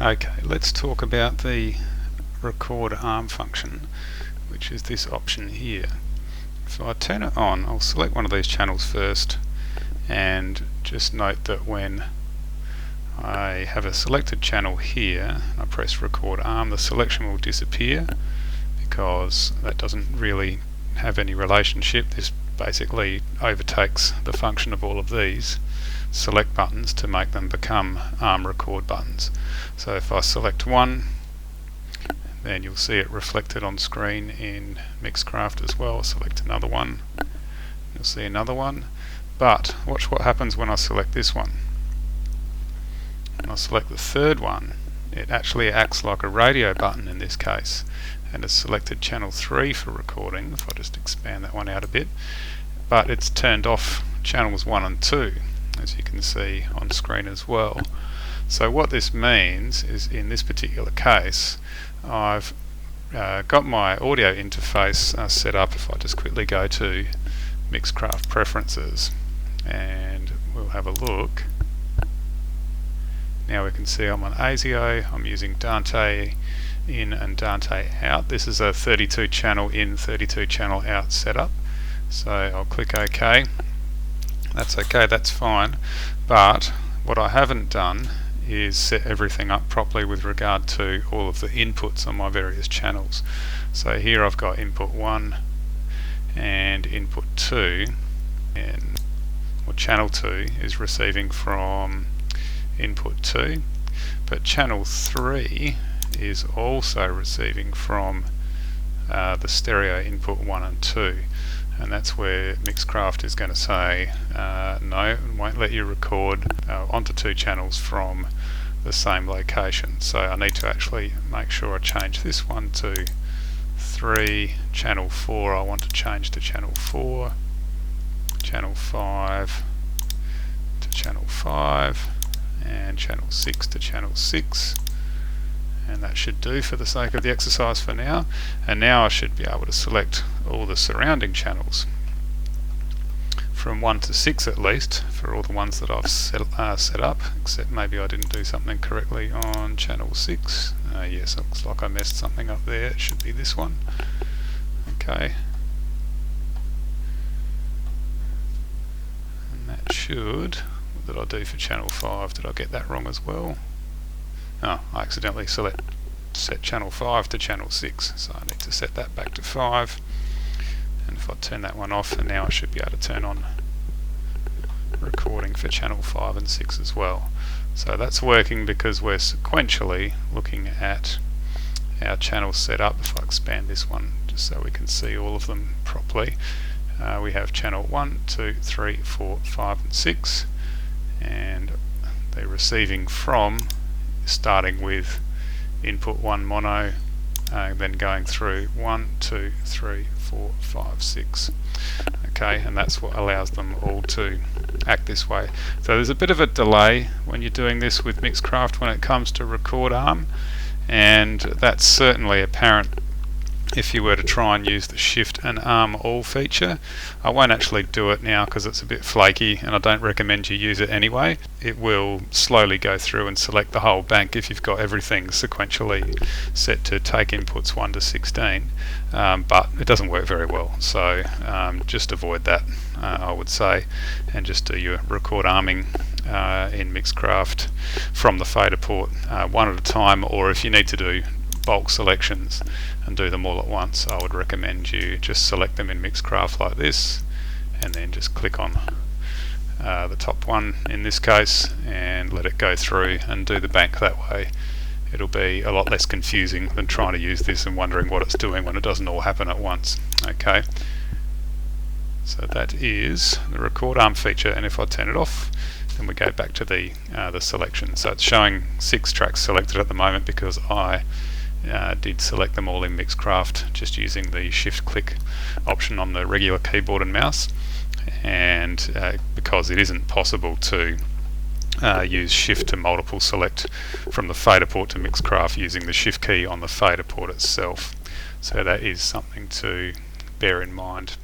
Okay, let's talk about the record arm function, which is this option here. If I turn it on, I'll select one of these channels first, and just note that when I have a selected channel here and I press record arm, the selection will disappear because that doesn't really have any relationship. This basically overtakes the function of all of these select buttons to make them become arm record buttons. So if I select one, then you'll see it reflected on screen in MixCraft as well. Select another one, you'll see another one. But watch what happens when I select this one. When I select the third one, it actually acts like a radio button in this case, and it's selected channel 3 for recording. If I just expand that one out a bit, but it's turned off channels 1 and 2, as you can see on screen as well. So what this means is, in this particular case, I've got my audio interface set up. If I just quickly go to MixCraft preferences and we'll have a look. Now we can see I'm on ASIO, I'm using Dante in and Dante out. This is a 32 channel in, 32 channel out setup. So I'll click OK. That's okay, that's fine. But what I haven't done is set everything up properly with regard to all of the inputs on my various channels. So here I've got input 1 and input 2, and channel 2 is receiving from input 2, but channel 3 is also receiving from the stereo input 1 and 2, and that's where MixCraft is going to say no, it won't let you record onto two channels from the same location. So I need to actually make sure I change this one to 3, channel 4 I want to change to channel 4, channel 5 to channel 5, and channel 6 to channel 6, and that should do for the sake of the exercise for now. And now I should be able to select all the surrounding channels from 1 to 6 at least for all the ones that I've set up, except maybe I didn't do something correctly on channel 6. Yes, it looks like I messed something up there. It should be this one. Okay, and that should, what did I do for channel 5? Did I get that wrong as well? Oh, I accidentally set channel 5 to channel 6, so I need to set that back to 5. And if I turn that one off, and now I should be able to turn on recording for channel 5 and 6 as well. So that's working because we're sequentially looking at our channels set up. If I expand this one just so we can see all of them properly, we have channel 1, 2, 3, 4, 5 and 6, and they're receiving from, starting with input 1 mono, then going through 1, 2, 3, 4, 5, 6. Okay, and that's what allows them all to act this way. So there's a bit of a delay when you're doing this with MixCraft when it comes to record arm, and that's certainly apparent if you were to try and use the Shift and Arm All feature. I won't actually do it now because it's a bit flaky and I don't recommend you use it anyway. It will slowly go through and select the whole bank if you've got everything sequentially set to take inputs 1 to 16, but it doesn't work very well, so just avoid that, I would say, and just do your record arming in MixCraft from the FaderPort one at a time, or if you need to do bulk selections and do them all at once, I would recommend you just select them in MixCraft like this, and then just click on the top one in this case and let it go through and do the bank that way. It'll be a lot less confusing than trying to use this and wondering what it's doing when it doesn't all happen at once. Okay, so that is the record arm feature, and if I turn it off, then we go back to the selection. So it's showing 6 tracks selected at the moment because I did select them all in MixCraft just using the shift click option on the regular keyboard and mouse, and because it isn't possible to use shift to multiple select from the FaderPort to MixCraft using the shift key on the FaderPort itself. So that is something to bear in mind.